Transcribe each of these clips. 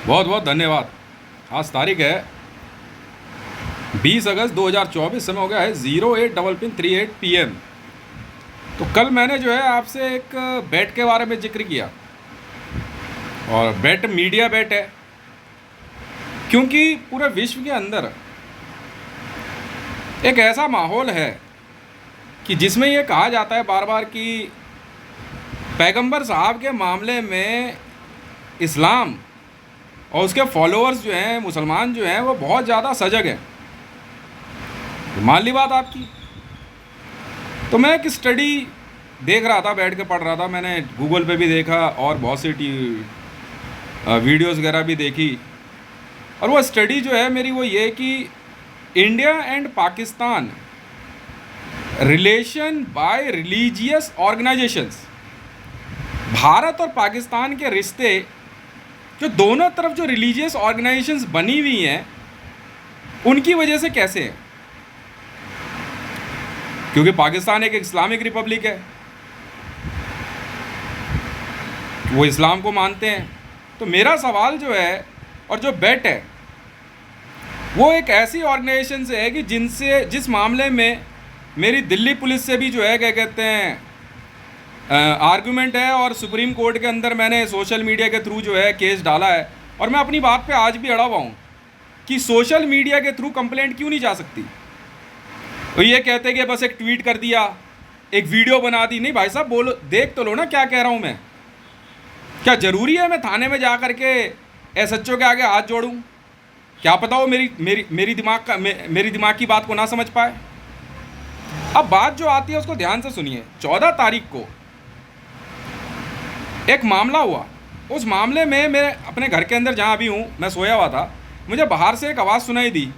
बहुत बहुत धन्यवाद। आज तारीख है 20 अगस्त 2024। समय हो गया है 08:33 PM। तो कल मैंने जो है आपसे एक बेट के बारे में जिक्र किया, और बेट मीडिया बेट है, क्योंकि पूरे विश्व के अंदर एक ऐसा माहौल है कि जिसमें ये कहा जाता है बार बार कि पैगंबर साहब के मामले में इस्लाम और उसके फॉलोअर्स जो हैं, मुसलमान जो हैं, वो बहुत ज़्यादा सजग हैं। मान ली बात आपकी। तो मैं एक स्टडी देख रहा था, बैठ के पढ़ रहा था। मैंने गूगल पे भी देखा और बहुत सी वीडियोस वगैरह भी देखी। और वो स्टडी जो है मेरी वो ये कि India and Pakistan relation bye religious organisations, Bharat और पाकिस्तान के रिश्ते जो दोनों तरफ जो रिलीजियस ऑर्गेनाइजेशंस बनी हुई हैं उनकी वजह से कैसे हैं। क्योंकि पाकिस्तान एक इस्लामिक रिपब्लिक है, वो इस्लाम को मानते हैं। तो मेरा सवाल जो है और जो बेट है वो एक ऐसी ऑर्गेनाइजेशन से है कि जिस मामले में मेरी दिल्ली पुलिस से भी जो है क्या कहते हैं आर्गुमेंट है, और सुप्रीम कोर्ट के अंदर मैंने सोशल मीडिया के थ्रू जो है केस डाला है। और मैं अपनी बात पे आज भी अड़ा हुआ हूँ कि सोशल मीडिया के थ्रू कंप्लेंट क्यों नहीं जा सकती। तो ये कहते हैं कि बस एक ट्वीट कर दिया, एक वीडियो बना दी। नहीं भाई साहब, बोलो, देख तो लो ना क्या कह रहा हूँ मैं। क्या ज़रूरी है मैं थाने में जा कर के SHO के आगे हाथ जोड़ूँ? क्या पता वो मेरी दिमाग की बात को ना समझ पाए। अब बात जो आती है उसको ध्यान से सुनिए। 14 तारीख को एक मामला हुआ। उस मामले में मैं अपने घर के अंदर जहाँ अभी हूँ, मैं सोया हुआ था, मुझे बाहर से एक आवाज़ सुनाई दी।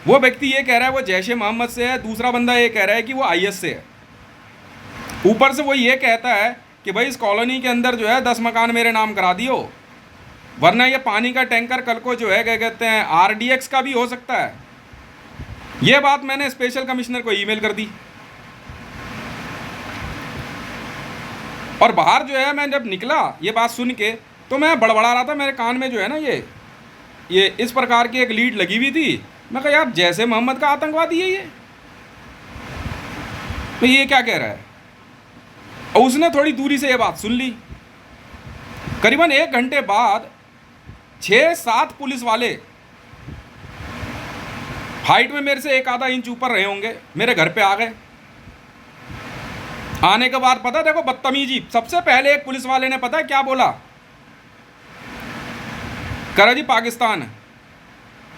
वो व्यक्ति ये कह रहा है वो जैश ए मोहम्मद से है, दूसरा बंदा ये कह रहा है कि वो IS से है। ऊपर से वो ये कहता है कि भाई इस कॉलोनी के अंदर जो है 10 मकान मेरे नाम करा दियो, वरना ये पानी का टैंकर कल को जो है क्या कहते हैं RDX का भी हो सकता है। ये बात मैंने स्पेशल कमिश्नर को ईमेल कर दी। और बाहर जो है मैं जब निकला ये बात सुन के, तो मैं बड़बड़ा रहा था। मेरे कान में जो है ना ये इस प्रकार की एक लीड लगी हुई थी। मैं कहा यार जैसे मोहम्मद का आतंकवादी है ये, तो ये क्या कह रहा है। और उसने थोड़ी दूरी से ये बात सुन ली। करीबन 1 घंटे बाद 6-7 पुलिस वाले हाइट में मेरे से 1 आधा इंच ऊपर रहे होंगे, मेरे घर पे आ गए। आने के बाद पता देखो बदतमीजी, सबसे पहले एक पुलिस वाले ने पता है क्या बोला, कराची पाकिस्तान।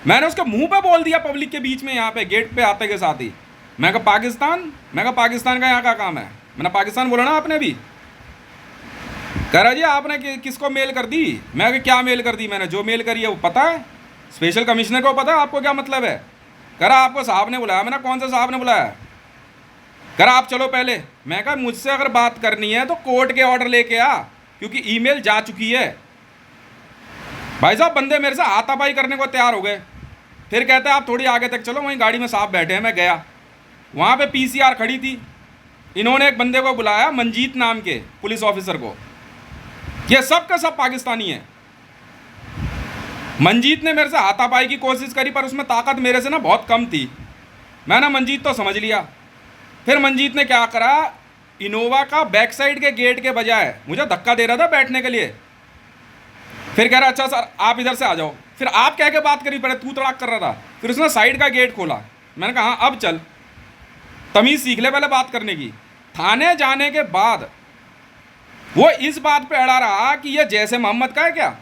मैंने उसके मुंह पे बोल दिया पब्लिक के बीच में, यहाँ पे गेट पे आते के साथ ही। मैं कहा पाकिस्तान, मैं कहा पाकिस्तान का यहाँ का काम है। मैंने पाकिस्तान बोला ना आपने भी। कह रहा जी आपने किसको मेल कर दी। मैं कहा क्या मेल कर दी मैंने, जो मेल करी है वो पता है, स्पेशल कमिश्नर को पता है, आपको क्या मतलब है। कह रहा आपको साहब ने बुलाया। मैंने कौन सा साहब ने बुलाया। कह रहा आप चलो पहले। मैं कहा मुझसे अगर बात करनी है तो कोर्ट के ऑर्डर लेके आ, क्योंकि ईमेल जा चुकी है। भाई साहब बंदे मेरे से हाथापाई करने को तैयार हो गए। फिर कहते हैं आप थोड़ी आगे तक चलो, वहीं गाड़ी में साहब बैठे हैं। मैं गया, वहाँ पे PCR खड़ी थी। इन्होंने एक बंदे को बुलाया, मंजीत नाम के पुलिस ऑफिसर को। ये सब का सब पाकिस्तानी है। मंजीत ने मेरे से हाथापाई की कोशिश करी, पर उसमें ताकत मेरे से ना बहुत कम थी। मैंने मंजीत तो समझ लिया। फिर मंजीत ने क्या करा, इनोवा का बैक साइड के गेट के बजाय मुझे धक्का दे रहा था बैठने के लिए। फिर कह रहा अच्छा सर आप इधर से आ जाओ। फिर आप कह के बात करी, पहले तू तड़ाक कर रहा था। फिर उसने साइड का गेट खोला। मैंने कहा हाँ अब चल, तमीज़ सीख ले पहले बात करने की। थाने जाने के बाद वो इस बात पे अड़ा रहा कि ये जैसे मोहम्मद का है क्या।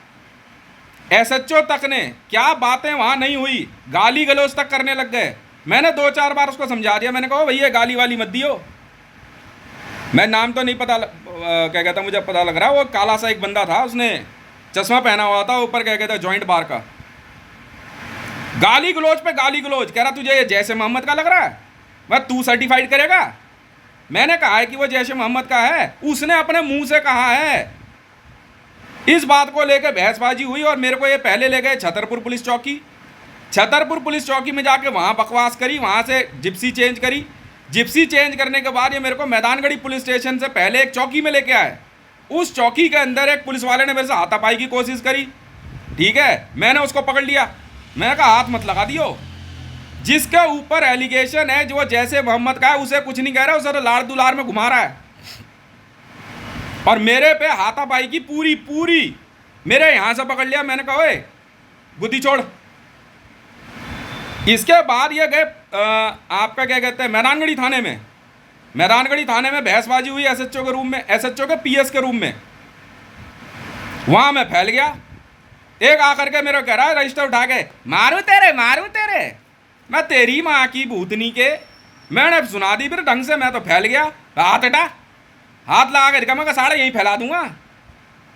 SHO तक ने क्या बातें वहाँ नहीं हुई, गाली गलौज तक करने लग गए। मैंने 2-4 बार उसको समझा दिया। मैंने कहा भैया गाली वाली मत दियो। मैं नाम तो नहीं पता क्या कहता, मुझे पता लग रहा है वो काला सा एक बंदा था, उसने चश्मा पहना हुआ था, ऊपर क्या कहता जॉइंट बार का। गाली गलौज पे गाली गलौज। कह रहा तुझे ये जैसे मोहम्मद का लग रहा है, मैं तू सर्टिफाइड करेगा। मैंने कहा है कि वो जैश ए मोहम्मद का है, उसने अपने मुंह से कहा है। इस बात को लेकर बहसबाजी हुई और मेरे को ये पहले ले गए छतरपुर पुलिस चौकी। छतरपुर पुलिस चौकी में जाके वहाँ बकवास करी, वहाँ से जिप्सी चेंज करी। जिप्सी चेंज करने के बाद ये मेरे को मैदानगढ़ी पुलिस स्टेशन से पहले एक चौकी में लेके आए। उस चौकी के अंदर एक पुलिस वाले ने मेरे से हाथापाई की कोशिश करी। ठीक है, मैंने उसको पकड़ लिया, मैंने कहा हाथ मत लगा दियो। जिसके ऊपर एलिगेशन है, जो जैसे मोहम्मद का है, उसे कुछ नहीं कह रहा, उसे तो लाड़ दुलार में घुमा रहा है। और मेरे पे हाथापाई की पूरी पूरी, मेरे यहां से पकड़ लिया, मैंने कहा ओए बुद्धि छोड़। इसके बाद ये गए आपका क्या कहते हैं, मैदानगढ़ी थाने में। मैदानगढ़ी थाने में बहसबाजी हुई एसएचओ के रूम में, एसएचओ के पीएस के रूम में। वहां मैं फैल गया। एक आकर के मेरे को कह रहा है रजिस्टर उठा के, मारू तेरे मारू तेरे। मैं तेरी माँ की भूतनी के, मैंने सुना दी फिर ढंग से, मैं तो फैल गया। हाथ हटा, हाथ लगा के मैं साढ़े यहीं फैला दूंगा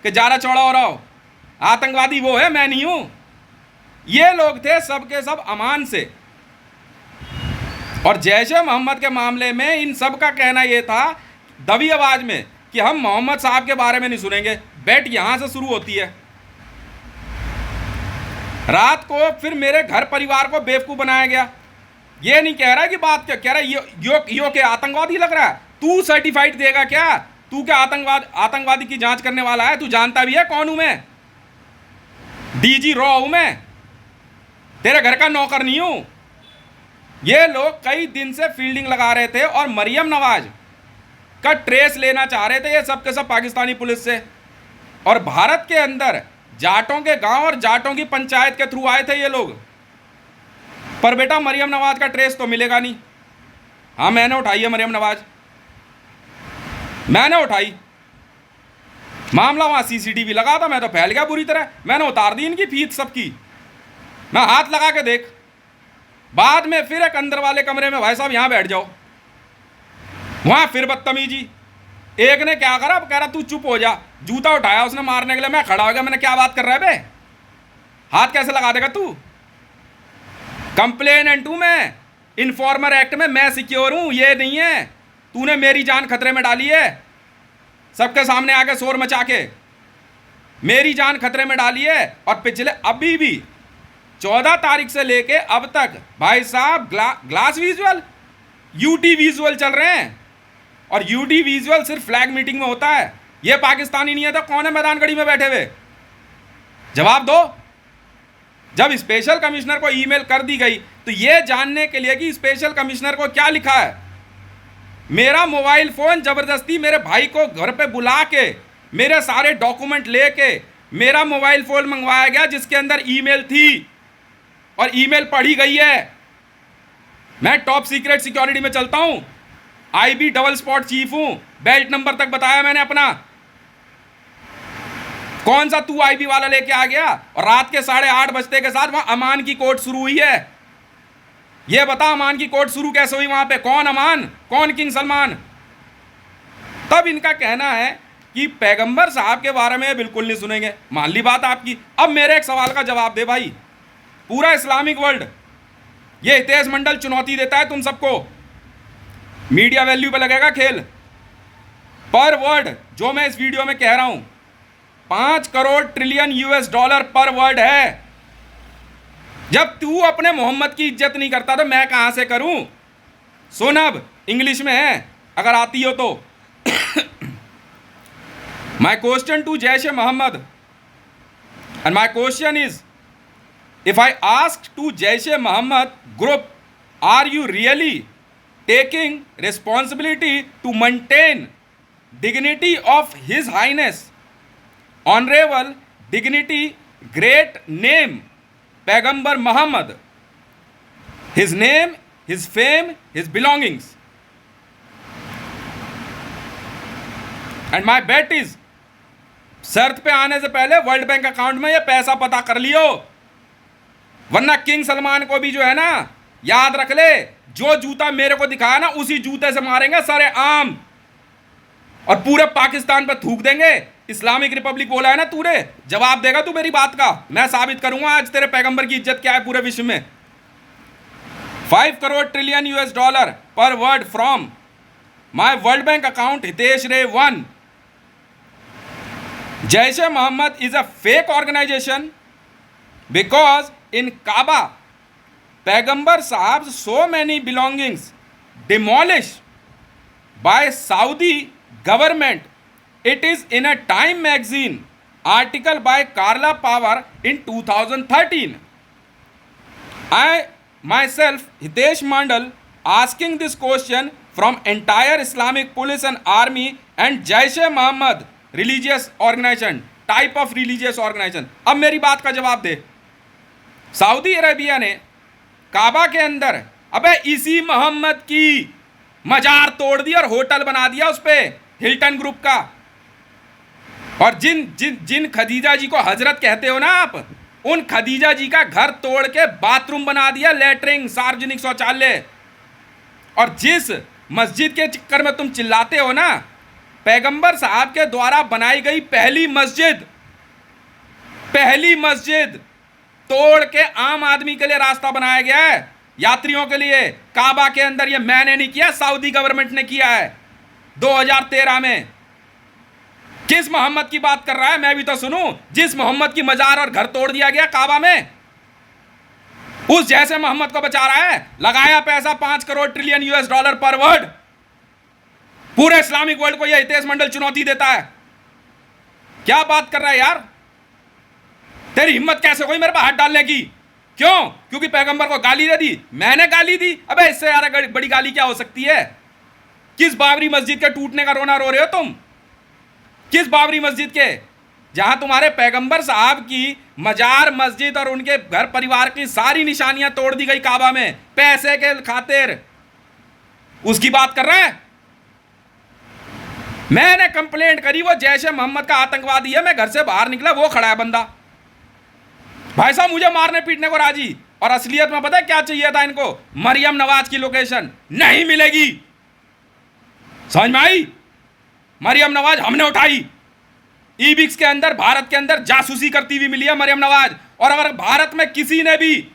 कि ज़्यादा चौड़ा हो रहा हो। आतंकवादी वो है, मैं नहीं हूं। ये लोग थे सब के सब अमान से। और जैशे मोहम्मद के मामले में इन सब का कहना यह था दबी आवाज में कि हम मोहम्मद साहब के बारे में नहीं सुनेंगे। बैठ यहां से शुरू होती है। रात को फिर मेरे घर परिवार को बेवकूफ बनाया गया। ये नहीं कह रहा कि बात क्या कह रहा है, यो के आतंकवादी लग रहा है। तू सर्टिफाइड देगा क्या? तू क्या आतंकवादी की जांच करने वाला है? तू जानता भी है कौन हूं मैं? डीजी रॉ हूं मैं, तेरे घर का नौकर नहीं हूं। ये लोग कई दिन से फील्डिंग लगा रहे थे और मरियम नवाज का ट्रेस लेना चाह रहे थे, ये सब के सब पाकिस्तानी पुलिस से। और भारत के अंदर जाटों के गांव और जाटों की पंचायत के थ्रू आए थे ये लोग। पर बेटा मरियम नवाज का ट्रेस तो मिलेगा नहीं। हाँ, मैंने उठाई है मरियम नवाज, मैंने उठाई। मामला वहां सीसीटीवी लगा था, मैं तो फैल गया बुरी तरह। मैंने उतार दी इनकी फीस सबकी। मैं हाथ लगा के देख, बाद में फिर एक अंदर वाले कमरे में, भाई साहब यहां बैठ जाओ। वहां फिर बदतमीजी। एक ने क्या करा, अब कह रहा तू चुप हो जा। जूता उठाया उसने मारने के लिए, मैं खड़ा हो गया। मैंने क्या बात कर रहा है बे, हाथ कैसे लगा देगा तू? कंप्लेनेंट हूं मैं, इन्फॉर्मर एक्ट में मैं सिक्योर हूं, ये नहीं है। तूने मेरी जान खतरे में डाली है, सबके सामने आके शोर मचा के मेरी जान खतरे में डाली है। और पिछले अभी भी 14 तारीख से लेके अब तक भाई साहब ग्लास विजुअल, यूटी विजुअल चल रहे हैं। और यूटी विजुअल सिर्फ फ्लैग मीटिंग में होता है। ये पाकिस्तानी नहीं है तो कौन है मैदानगढ़ी में बैठे हुए? जवाब दो। जब स्पेशल कमिश्नर को ईमेल कर दी गई तो ये जानने के लिए कि स्पेशल कमिश्नर को क्या लिखा है, मेरा मोबाइल फोन जबरदस्ती मेरे भाई को घर पे बुला के मेरे सारे डॉक्यूमेंट लेके मेरा मोबाइल फोन मंगवाया गया, जिसके अंदर ईमेल थी और ईमेल पढ़ी गई है। मैं टॉप सीक्रेट सिक्योरिटी में चलता हूं, आईबी डबल स्पॉट चीफ हूं, बेल्ट नंबर तक बताया मैंने अपना। कौन सा तू आईबी वाला लेके आ गया? और रात के 8:30 बजते के साथ वहां अमान की कोर्ट शुरू हुई है। यह बता अमान की कोर्ट शुरू कैसे हुई वहां पे? कौन अमान, कौन किंग सलमान? तब इनका कहना है कि पैगंबर साहब के बारे में बिल्कुल नहीं सुनेंगे। मान ली बात आपकी। अब मेरे एक सवाल का जवाब दे भाई। पूरा इस्लामिक वर्ल्ड, ये हितेश मंडल चुनौती देता है तुम सबको, मीडिया वैल्यू पे लगेगा खेल। पर वर्ड जो मैं इस वीडियो में कह रहा हूं, 5 करोड़ ट्रिलियन US$ पर वर्ड है। जब तू अपने मोहम्मद की इज्जत नहीं करता तो मैं कहां से करूं? सुन, अब इंग्लिश में है अगर आती हो तो। My question to Jaish-e Mohammed, and my question is, if I asked to Jaish-e-Mohammed group, are you really taking responsibility to maintain dignity of His Highness, Honorable Dignity, Great Name, Paighambar Muhammad, his name, his fame, his belongings? And my bet is, शर्त पे आने से पहले world Bank account में ये पैसा पता कर लियो, वरना किंग सलमान को भी जो है ना, याद रख ले, जो जूता मेरे को दिखाया ना उसी जूते से मारेंगे सारे आम और पूरे पाकिस्तान पर थूक देंगे। इस्लामिक रिपब्लिक बोला है ना तूने, जवाब देगा तू मेरी बात का। मैं साबित करूंगा आज तेरे पैगंबर की इज्जत क्या है पूरे विश्व में। 5 करोड़ ट्रिलियन US$ पर word from my World Bank account Hitesh Ray 1। Jaish-e-Mohammed is a fake organization because in Kaaba, Paighambar Sahab's so many belongings demolished by Saudi government. It is in a Time magazine article by Carla Power in 2013. I myself, Hitesh Mandal, asking this question from entire Islamic police and army and Jaish-e-Mohammed religious organization, type of religious organization. अब मेरी बात का जवाब दे। Saudi Arabia ने काबा के अंदर अबे इसी मोहम्मद की मजार तोड़ दी और होटल बना दिया उस पे, हिल्टन ग्रुप का। और जिन जिन जिन खदीजा जी को हजरत कहते हो ना आप, उन खदीजा जी का घर तोड़ के बाथरूम बना दिया, लेटरिंग, सार्वजनिक शौचालय। और जिस मस्जिद के चक्कर में तुम चिल्लाते हो ना, पैगंबर साहब के द्वारा बनाई गई पहली मस्जिद तोड़ के आम आदमी के लिए रास्ता बनाया गया है, यात्रियों के लिए, काबा के अंदर। ये मैंने नहीं किया, सऊदी गवर्नमेंट ने किया है 2013 में। किस मोहम्मद की बात कर रहा है, मैं भी तो सुनूं। जिस मोहम्मद की मजार और घर तोड़ दिया गया काबा में, उस जैसे मोहम्मद को बचा रहा है। लगाया पैसा 5 करोड़ ट्रिलियन US डॉलर पर वर्ड। पूरे इस्लामिक वर्ल्ड को यह हितेश मंडल चुनौती देता है। क्या बात कर रहा है यार, तेरी हिम्मत कैसे हुई मेरे पर हाथ डालने की? क्यों? क्योंकि पैगंबर को गाली दे दी? मैंने गाली दी? अबे इससे यार बड़ी गाली क्या हो सकती है? किस बाबरी मस्जिद के टूटने का रोना रो रहे हो तुम? किस बाबरी मस्जिद के, जहां तुम्हारे पैगंबर साहब की मजार, मस्जिद और उनके घर परिवार की सारी निशानियां तोड़ दी गई काबा में, पैसे के खातिर। उसकी बात कर रहे हैं? मैंने कंप्लेंट करी, वो जैशे मोहम्मद का आतंकवादी है। मैं घर से बाहर निकला, वो खड़ा है बंदा, भाई साहब मुझे मारने पीटने को राजी। और असलियत में पता है क्या चाहिए था इनको? मरियम नवाज की लोकेशन नहीं मिलेगी। समझ में आई? मरियम नवाज हमने उठाई। ईबिक्स के अंदर, भारत के अंदर जासूसी करती हुई मिली है मरियम नवाज। और अगर भारत में किसी ने भी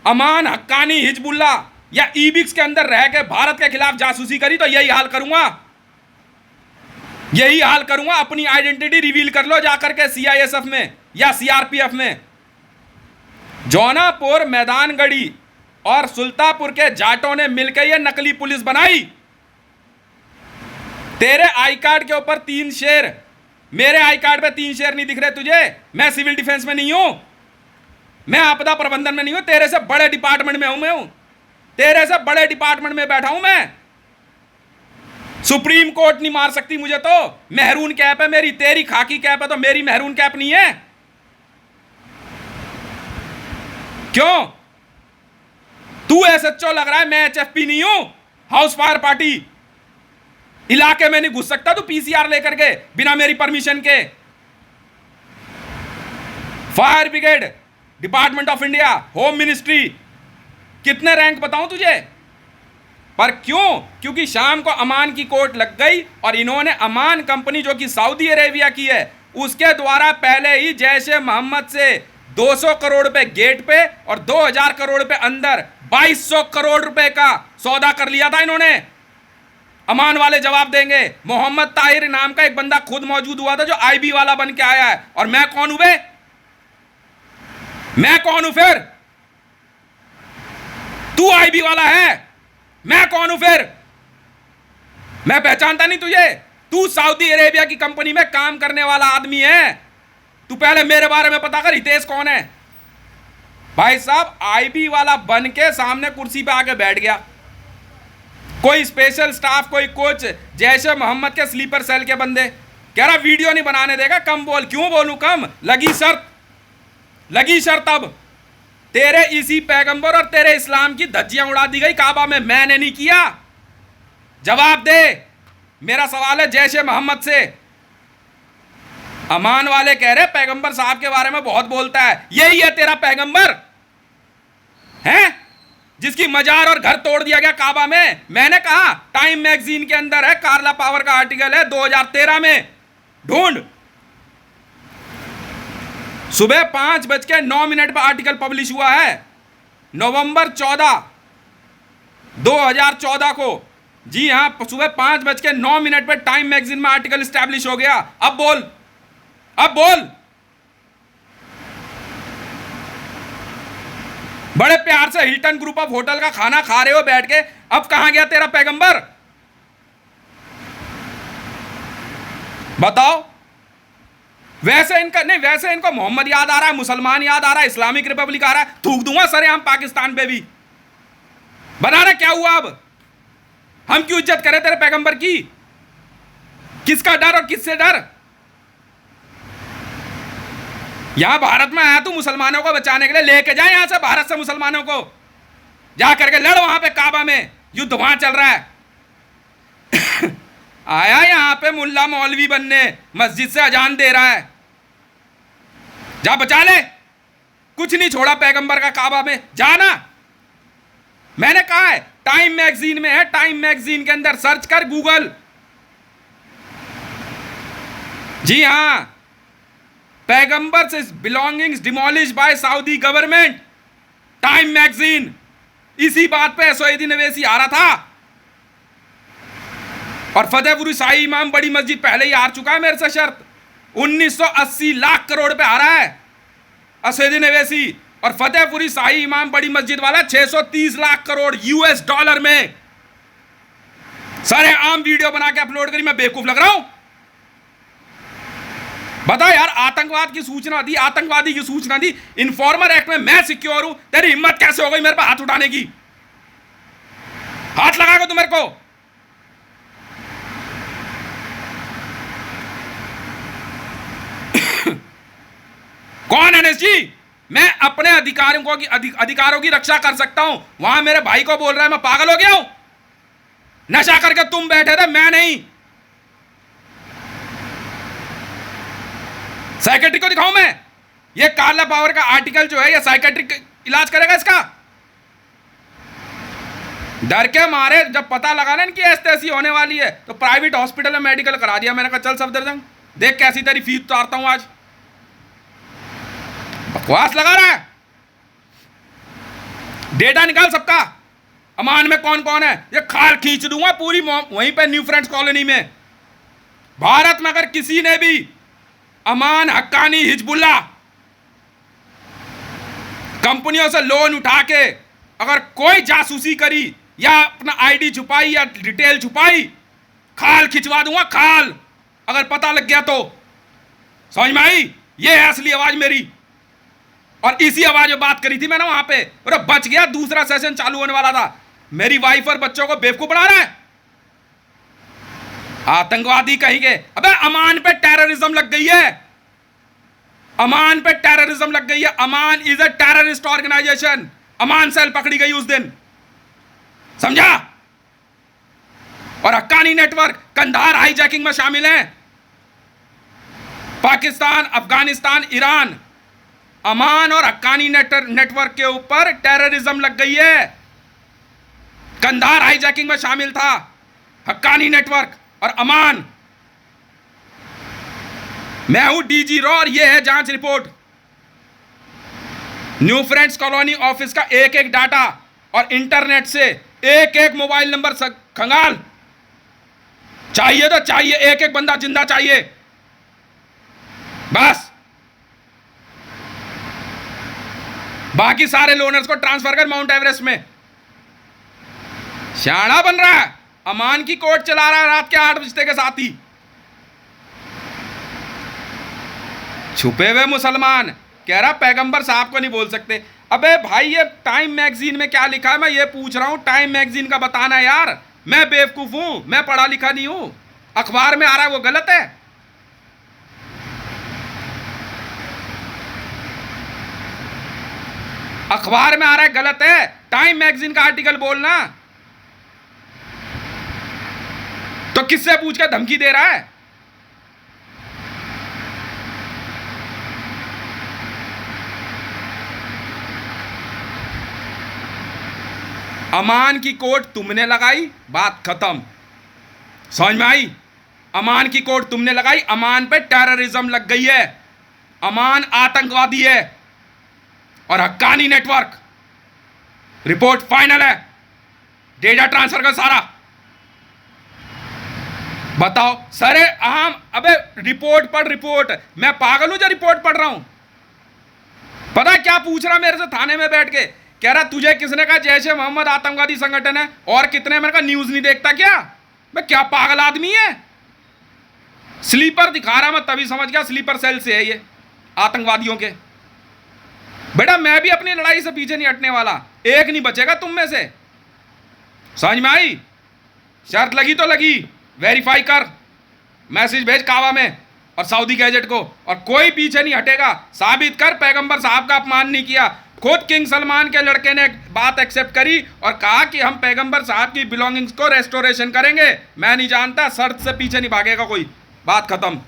अमान, हक्कानी, हिजबुल्ला या ईबिक्स के अंदर रह के भारत के खिलाफ जासूसी करी, तो यही हाल करूंगा। अपनी आइडेंटिटी रिवील कर लो जाकर के CISF में या CRPF में। जौनापुर, मैदानगढ़ी और सुल्तापुर के जाटों ने मिलकर यह नकली पुलिस बनाई। तेरे आई कार्ड के ऊपर 3 शेर, मेरे आई कार्ड पे 3 शेर नहीं दिख रहे तुझे? मैं सिविल डिफेंस में नहीं हूं, मैं आपदा प्रबंधन में नहीं हूं, तेरे से बड़े डिपार्टमेंट में हूं। तेरे से बड़े डिपार्टमेंट में बैठा हूं मैं। सुप्रीम कोर्ट नहीं मार सकती मुझे तो। मेहरून कैप है मेरी, तेरी खाकी कैप है तो मेरी मेहरून कैप नहीं है। क्यों? तू SHO लग रहा है, मैं HFP नहीं हूं, हाउस फायर पार्टी। इलाके में नहीं घुस सकता तू PCR लेकर के बिना मेरी परमिशन के। Fire brigade, department of India, home ministry, कितने रैंक बताऊं तुझे? पर क्यों? क्योंकि शाम को अमान की कोर्ट लग गई और इन्होंने अमान कंपनी, जो कि सऊदी अरेबिया की है, उसके द्वारा पहले ही जैशे मोहम्मद से 200 करोड़ रुपए गेट पे और 2000 करोड़ रुपए अंदर 2200 करोड़ रुपए का सौदा कर लिया था इन्होंने। अमान वाले जवाब देंगे। मोहम्मद ताहिर नाम का एक बंदा खुद मौजूद हुआ था जो IB वाला बन के आया है। और मैं कौन हूं बे? मैं कौन हूं फिर? तू IB वाला है, मैं कौन हूं फिर? मैं पहचानता नहीं तुझे? तू सऊदी अरेबिया की कंपनी में काम करने वाला आदमी है। तू पहले मेरे बारे में पता कर, हितेश कौन है? भाई साहब IB वाला बन के सामने कुर्सी पे आके बैठ गया। कोई स्पेशल स्टाफ, कोई कोच, जैशे मोहम्मद के स्लीपर सेल के बंदे। कह रहा वीडियो नहीं बनाने देगा, कम बोल। क्यों बोलूं कम? लगी शर्त। अब तेरे इसी पैगंबर और तेरे इस्लाम की धज्जियां उड़ा दी गई काबा में, मैंने नहीं किया। जवाब दे। मेरा सवाल है जैशे मोहम्मद से। अमान वाले कह रहे पैगंबर साहब के बारे में बहुत बोलता है। यही है तेरा पैगंबर है जिसकी मजार और घर तोड़ दिया गया काबा में? मैंने कहा, टाइम मैगजीन के अंदर है, कार्ला पावर का आर्टिकल है 2013 में, ढूंढ। सुबह 5:09 पर आर्टिकल पब्लिश हुआ है, नवंबर 14, 2014 को। जी हां, सुबह 5:09 पर टाइम मैगजीन में आर्टिकल स्टैब्लिश हो गया। अब बोल। बड़े प्यार से हिल्टन ग्रुप ऑफ होटल का खाना खा रहे हो बैठ के, अब कहां गया तेरा पैगंबर? बताओ। वैसे इनका नहीं, वैसे इनको मोहम्मद याद आ रहा है, मुसलमान याद आ रहा है, इस्लामिक रिपब्लिक आ रहा है, थूक दूंगा सरेआम पाकिस्तान पे भी। बनाना क्या हुआ अब? हम क्यों इज्जत करें तेरे पैगंबर की? किसका डर और किससे डर? यहां भारत में आया तू मुसलमानों को बचाने के लिए, लेके जा यहां से भारत से मुसलमानों को, जा करके लड़ वहां पे काबा में, युद्ध वहां चल रहा है। आया यहां पे मुल्ला मौलवी बनने, मस्जिद से अजान दे रहा है, जा बचा ले। कुछ नहीं छोड़ा पैगंबर का काबा में, जाना। मैंने कहा है, टाइम मैगजीन में है, टाइम मैगजीन के अंदर सर्च कर गूगल। जी हां, पैगंबर से belongings demolish by Saudi government, Time magazine. इसी बात पे सईद नवेसी आ रहा था। और फतेहपुरी शाही इमाम बड़ी मस्जिद पहले ही हार चुका है मेरे से शर्त, 1980 लाख करोड़ पे हारा है असैद नवेसी। और फतेहपुरी शाही इमाम बड़ी मस्जिद वाला 630 लाख करोड़ यूएस डॉलर में। सारे आम वीडियो बना के अपलोड करी, मैं बेवकूफ लग रहा हूं? बता यार, आतंकवाद की सूचना दी, आतंकवादी की सूचना दी, इन्फॉर्मर एक्ट में मैं सिक्योर हूं, तेरी हिम्मत कैसे हो गई मेरे पर हाथ उठाने की? हाथ लगाएगा तू मेरे को? कौन है जी? मैं अपने अधिकारों की रक्षा कर सकता हूं, वहां मेरे भाई को बोल रहा है मैं पागल हो गया हूं? नशा करके तुम बैठे थे, मैं नहीं। साइकेट्रिक को दिखाऊं मैं? ये कार्ला पावर का आर्टिकल जो है, ये साइकेट्रिक इलाज करेगा इसका? डर के मारे जब पता लगा ना इनकी एनेस्थीसिया होने वाली है, तो प्राइवेट हॉस्पिटल में मेडिकल करा दिया। मैंने कहा चल सफदरजंग, देख कैसी तेरी फीस उतारता हूं आज। बकवास लगा रहा है। डेटा निकाल सबका, अमान में कौन कौन है, ये खाल खींच दूंगा पूरी वहीं पे न्यू फ्रेंड्स कॉलोनी में। भारत में अगर किसी ने भी अमान, हक्कानी, हिजबुल्ला कंपनियों से लोन उठा के अगर कोई जासूसी करी या अपना आईडी छुपाई या डिटेल छुपाई, खाल खिंचवा दूंगा, खाल, अगर पता लग गया तो। समझ में आई? ये है असली आवाज मेरी। और इसी आवाज में बात करी थी मैंने वहां पे। अरे बच गया, दूसरा सेशन चालू होने वाला था। मेरी वाइफ और बच्चों को बेवकूफ बना रहा है, आतंकवादी कहेंगे। अबे अमान पे टेररिज्म लग गई है, अमान पे टेररिज्म लग गई है। Aman is a terrorist organisation. Aman cell पकड़ी गई उस दिन, समझा? और हक्कानी नेटवर्क कंधार हाईजैकिंग में शामिल है। पाकिस्तान, अफगानिस्तान, ईरान, अमान और हक्कानी नेटवर्क के ऊपर टेररिज्म लग गई है। कंधार हाईजैकिंग में शामिल था हक्कानी नेटवर्क और अमान। मैं हूं डीजी रॉ और यह है जांच report. New friends colony office का एक एक डाटा और इंटरनेट से एक एक मोबाइल नंबर खंगाल। चाहिए तो चाहिए, एक एक बंदा जिंदा चाहिए बस। बाकी सारे लोनर्स को ट्रांसफर कर माउंट एवरेस्ट में। शाना बन रहा है, अमान की कोर्ट चला रहा है रात के 8 बजे के साथ ही। छुपे हुए मुसलमान कह रहा पैगंबर साहब को नहीं बोल सकते। अबे भाई, ये टाइम मैगजीन में क्या लिखा है मैं ये पूछ रहा हूं, टाइम मैगजीन का बताना है यार। मैं बेवकूफ हूं, मैं पढ़ा लिखा नहीं हूं। अखबार में आ रहा है वो गलत है। अखबार में आ रहा है गलत है, टाइम मैगजीन का आर्टिकल बोलना। तो किससे पूछ के धमकी दे रहा है? अमान की कोर्ट तुमने लगाई, बात खत्म। समझ में आई? अमान की कोर्ट तुमने लगाई, अमान पे टेररिज्म लग गई है, अमान आतंकवादी है। और हक्कानी नेटवर्क, रिपोर्ट फाइनल है, डेटा ट्रांसफर का सारा। बताओ सरे आम। अबे रिपोर्ट पढ़, रिपोर्ट। मैं पागल हूं जो रिपोर्ट पढ़ रहा हूं? पता क्या पूछ रहा मेरे से थाने में बैठ के? कह रहा तुझे किसने कहा जैश ए मोहम्मद आतंकवादी संगठन है? और कितने? मैंने कहा न्यूज नहीं देखता क्या? मैं क्या पागल आदमी है? स्लीपर दिखा रहा, मैं तभी समझ गया स्लीपर सेल से है ये, आतंकवादियों के। बेटा मैं भी अपनी लड़ाई से पीछे नहीं हटने वाला, एक नहीं बचेगा तुम में से। समझ में आई? शर्त लगी तो लगी, वेरीफाई कर, मैसेज भेज कावा में और सऊदी गैजेट को, और कोई पीछे नहीं हटेगा। साबित कर पैगंबर साहब का अपमान नहीं किया। खुद किंग सलमान के लड़के ने बात एक्सेप्ट करी और कहा कि हम पैगंबर साहब की बिलोंगिंग्स को रेस्टोरेशन करेंगे। मैं नहीं जानता, शर्त से पीछे नहीं भागेगा कोई, बात खत्म।